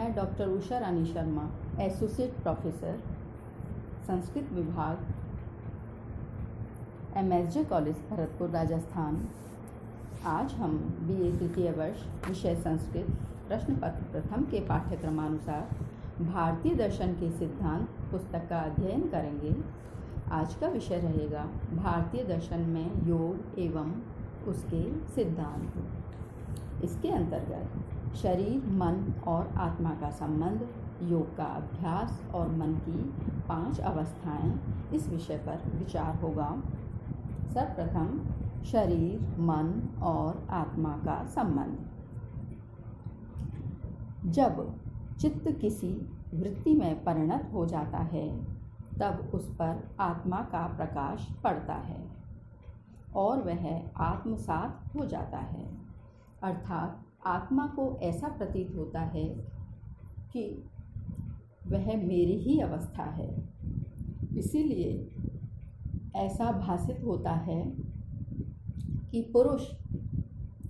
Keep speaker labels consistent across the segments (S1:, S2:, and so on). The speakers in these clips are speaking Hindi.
S1: मैं डॉक्टर उषा रानी शर्मा, एसोसिएट प्रोफेसर, संस्कृत विभाग, MSJ कॉलेज भरतपुर, राजस्थान। आज हम BA तृतीय वर्ष विषय संस्कृत प्रश्न पत्र प्रथम के पाठ्यक्रमानुसार भारतीय दर्शन के सिद्धांत पुस्तक का अध्ययन करेंगे। आज का विषय रहेगा भारतीय दर्शन में योग एवं उसके सिद्धांत। इसके अंतर्गत शरीर, मन और आत्मा का संबंध, योग का अभ्यास और मन की 5 अवस्थाएं, इस विषय पर विचार होगा। सर्वप्रथम शरीर, मन और आत्मा का संबंध। जब चित्त किसी वृत्ति में परिणत हो जाता है तब उस पर आत्मा का प्रकाश पड़ता है और वह आत्मसात हो जाता है, अर्थात आत्मा को ऐसा प्रतीत होता है कि वह मेरी ही अवस्था है। इसीलिए ऐसा भासित होता है कि पुरुष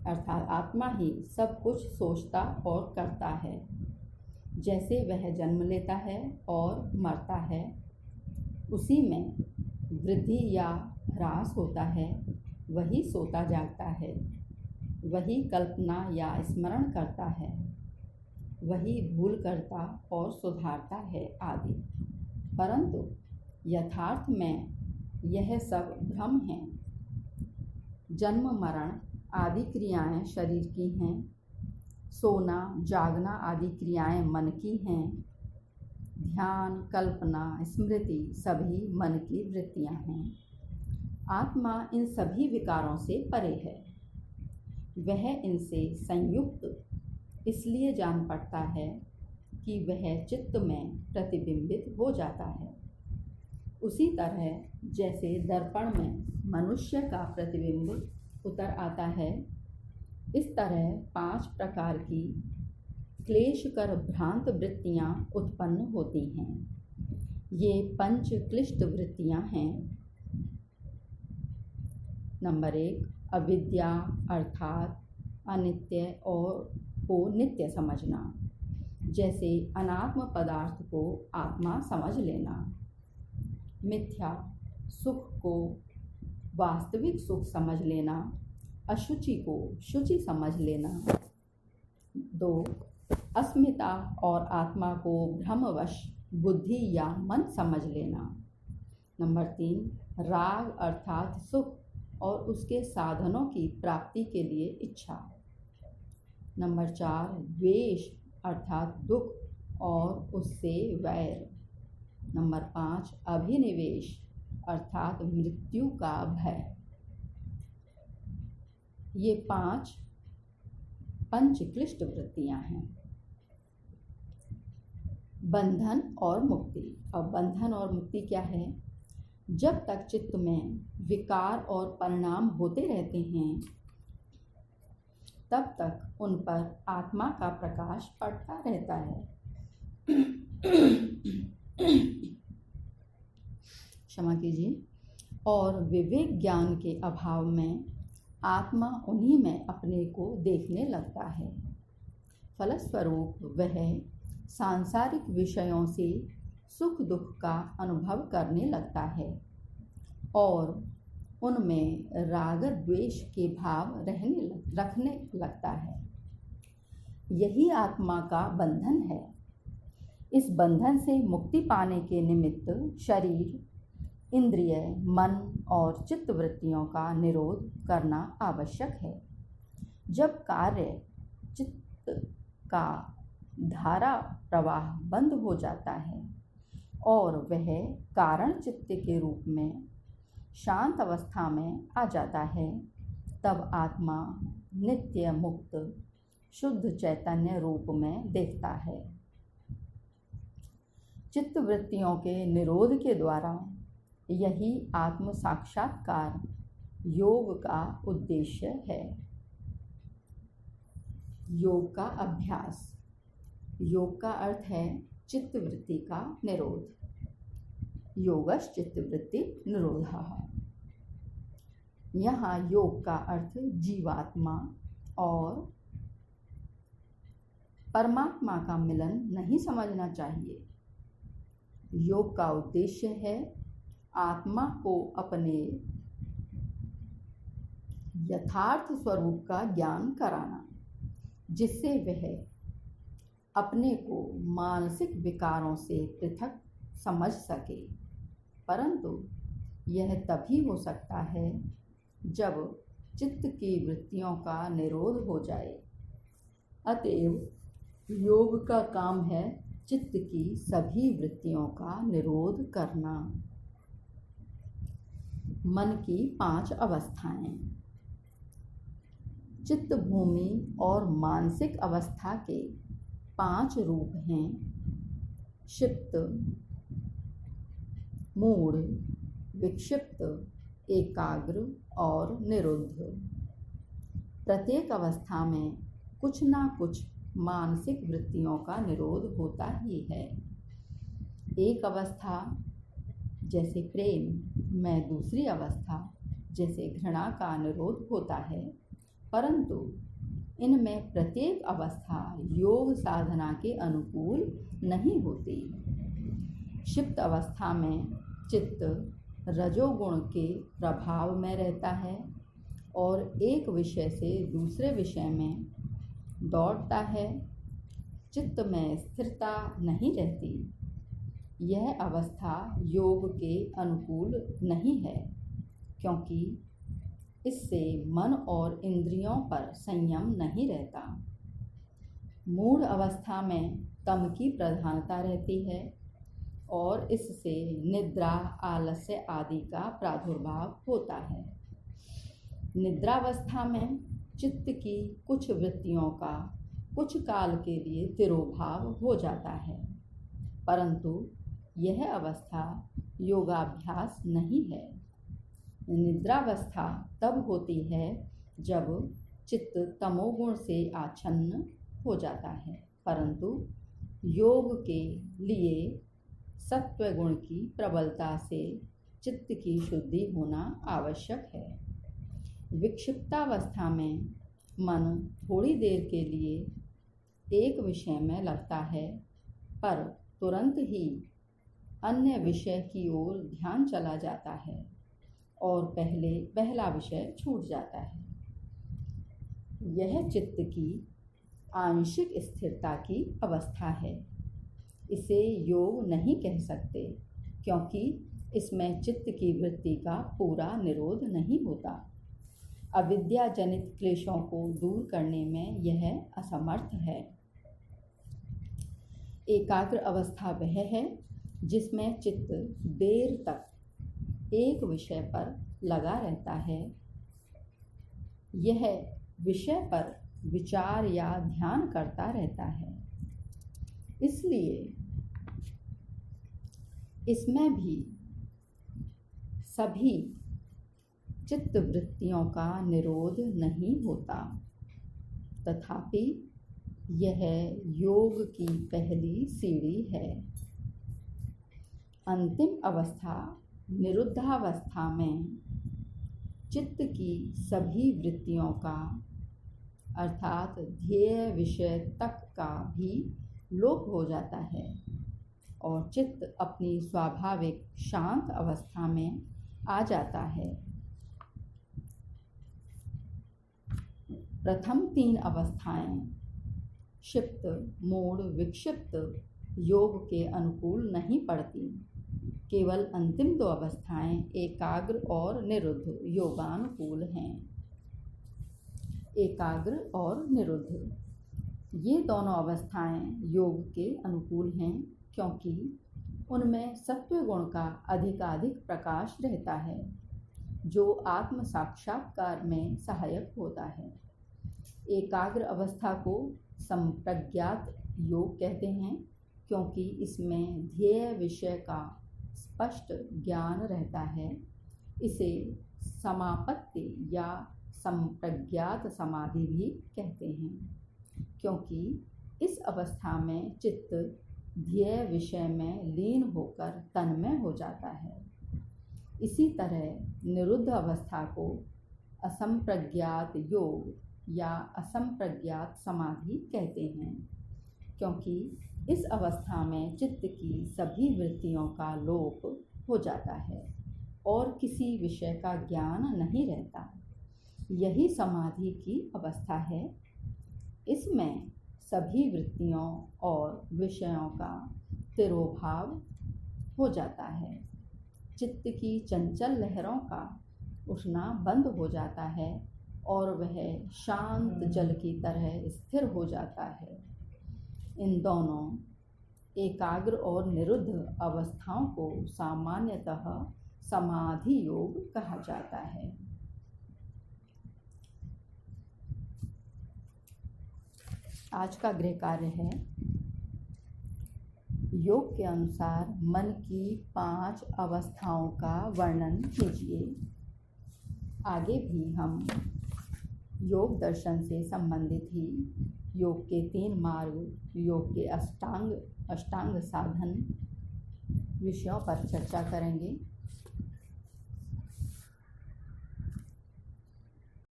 S1: अर्थात आत्मा ही सब कुछ सोचता और करता है। जैसे वह जन्म लेता है और मरता है, उसी में वृद्धि या ह्रास होता है, वही सोता जागता है, वही कल्पना या स्मरण करता है, वही भूल करता और सुधारता है आदि। परंतु यथार्थ में यह सब भ्रम है। जन्म मरण आदि क्रियाएं शरीर की हैं, सोना जागना आदि क्रियाएं मन की हैं, ध्यान, कल्पना, स्मृति सभी मन की वृत्तियां हैं। आत्मा इन सभी विकारों से परे है। वह इनसे संयुक्त इसलिए जान पड़ता है कि वह चित्त में प्रतिबिंबित हो जाता है। उसी तरह जैसे दर्पण में मनुष्य का प्रतिबिंब उतर आता है, इस तरह 5 प्रकार की क्लेशकर भ्रांत वृत्तियां उत्पन्न होती हैं। ये 5 क्लिष्ट वृत्तियां हैं। नंबर 1, अविद्या अर्थात अनित्य और को नित्य समझना, जैसे अनात्म पदार्थ को आत्मा समझ लेना। मिथ्या सुख को वास्तविक सुख समझ लेना, अशुचि को शुचि समझ लेना। 2, अस्मिता और आत्मा को भ्रमवश बुद्धि या मन समझ लेना। नंबर 3, राग अर्थात सुख और उसके साधनों की प्राप्ति के लिए इच्छा। नंबर 4, द्वेष अर्थात दुख और उससे वैर। नंबर 5, अभिनिवेश अर्थात मृत्यु का भय। ये 5 पंचक्लिष्ट वृत्तियां हैं। बंधन और मुक्ति। अब बंधन और मुक्ति क्या है? जब तक चित्त में विकार और परिणाम होते रहते हैं, तब तक उन पर आत्मा का प्रकाश पड़ता रहता है। क्षमा कीजिए। और विवेक ज्ञान के अभाव में आत्मा उन्हीं में अपने को देखने लगता है। फलस्वरूप वह सांसारिक विषयों से सुख दुख का अनुभव करने लगता है और उनमें राग द्वेष के भाव रखने लगता है। यही आत्मा का बंधन है। इस बंधन से मुक्ति पाने के निमित्त शरीर, इंद्रिय, मन और चित्त वृत्तियों का निरोध करना आवश्यक है। जब कार्य चित्त का धारा प्रवाह बंद हो जाता है और वह कारण चित्त के रूप में शांत अवस्था में आ जाता है, तब आत्मा नित्य मुक्त शुद्ध चैतन्य रूप में देखता है। चित्त वृत्तियों के निरोध के द्वारा यही आत्म साक्षात्कार योग का उद्देश्य है। योग का अभ्यास। योग का अर्थ है चित्त वृत्ति का निरोध। योगश चित्त वृत्ति निरोधः। यहाँ योग का अर्थ जीवात्मा और परमात्मा का मिलन नहीं समझना चाहिए। योग का उद्देश्य है आत्मा को अपने यथार्थ स्वरूप का ज्ञान कराना, जिससे वह अपने को मानसिक विकारों से पृथक समझ सके। परंतु यह तभी हो सकता है जब चित्त की वृत्तियों का निरोध हो जाए। अतएव योग का काम है चित्त की सभी वृत्तियों का निरोध करना। मन की 5 अवस्थाएं। चित्त भूमि और मानसिक अवस्था के 5 रूप हैं: क्षिप्त, मूढ़, विक्षिप्त, एकाग्र और निरुद्ध। प्रत्येक अवस्था में कुछ ना कुछ मानसिक वृत्तियों का निरोध होता ही है। एक अवस्था जैसे प्रेम में दूसरी अवस्था जैसे घृणा का निरोध होता है, परंतु इनमें प्रत्येक अवस्था योग साधना के अनुकूल नहीं होती। क्षिप्त अवस्था में चित्त रजोगुण के प्रभाव में रहता है और एक विषय से दूसरे विषय में दौड़ता है। चित्त में स्थिरता नहीं रहती। यह अवस्था योग के अनुकूल नहीं है, क्योंकि इससे मन और इंद्रियों पर संयम नहीं रहता। मूढ़ अवस्था में तम की प्रधानता रहती है और इससे निद्रा, आलस्य आदि का प्रादुर्भाव होता है। निद्रावस्था में चित्त की कुछ वृत्तियों का कुछ काल के लिए तिरोभाव हो जाता है, परंतु यह अवस्था योगाभ्यास नहीं है। निद्रावस्था तब होती है जब चित्त तमोगुण से आच्छन्न हो जाता है, परंतु योग के लिए सत्वगुण की प्रबलता से चित्त की शुद्धि होना आवश्यक है। विक्षिप्तावस्था में मन थोड़ी देर के लिए एक विषय में लगता है, पर तुरंत ही अन्य विषय की ओर ध्यान चला जाता है और पहला विषय छूट जाता है। यह चित्त की आंशिक स्थिरता की अवस्था है। इसे योग नहीं कह सकते, क्योंकि इसमें चित्त की वृत्ति का पूरा निरोध नहीं होता। अविद्या जनित क्लेशों को दूर करने में यह असमर्थ है। एकाग्र अवस्था वह है जिसमें चित्त देर तक एक विषय पर लगा रहता है। यह विषय पर विचार या ध्यान करता रहता है, इसलिए इसमें भी सभी चित्त वृत्तियों का निरोध नहीं होता। तथापि यह योग की पहली सीढ़ी है। अंतिम अवस्था निरुद्धावस्था में चित्त की सभी वृत्तियों का अर्थात ध्येय विषय तक का भी लोप हो जाता है और चित्त अपनी स्वाभाविक शांत अवस्था में आ जाता है। प्रथम 3 अवस्थाएं क्षिप्त, मूढ़, विक्षिप्त योग के अनुकूल नहीं पड़ती। केवल अंतिम 2 अवस्थाएं एकाग्र और निरुद्ध योगानुकूल हैं। एकाग्र और निरुद्ध ये दोनों अवस्थाएं योग के अनुकूल हैं, क्योंकि उनमें सत्व गुण का अधिकाधिक प्रकाश रहता है, जो आत्म साक्षात्कार में सहायक होता है। एकाग्र अवस्था को संप्रज्ञात योग कहते हैं, क्योंकि इसमें ध्येय विषय का स्पष्ट ज्ञान रहता है। इसे समापत्ति या संप्रज्ञात समाधि भी कहते हैं, क्योंकि इस अवस्था में चित्त ध्येय विषय में लीन होकर तन्मय हो जाता है। इसी तरह निरुद्ध अवस्था को असंप्रज्ञात योग या असंप्रज्ञात समाधि कहते हैं। क्योंकि इस अवस्था में चित्त की सभी वृत्तियों का लोप हो जाता है और किसी विषय का ज्ञान नहीं रहता। यही समाधि की अवस्था है। इसमें सभी वृत्तियों और विषयों का तिरोभाव हो जाता है। चित्त की चंचल लहरों का उठना बंद हो जाता है और वह शांत जल की तरह स्थिर हो जाता है। इन दोनों एकाग्र और निरुद्ध अवस्थाओं को सामान्यतः समाधि योग कहा जाता है। आज का गृह कार्य है, योग के अनुसार मन की 5 अवस्थाओं का वर्णन कीजिए। आगे भी हम योग दर्शन से संबंधित ही योग के 3 मार्ग, योग के अष्टांग साधन विषयों पर चर्चा करेंगे।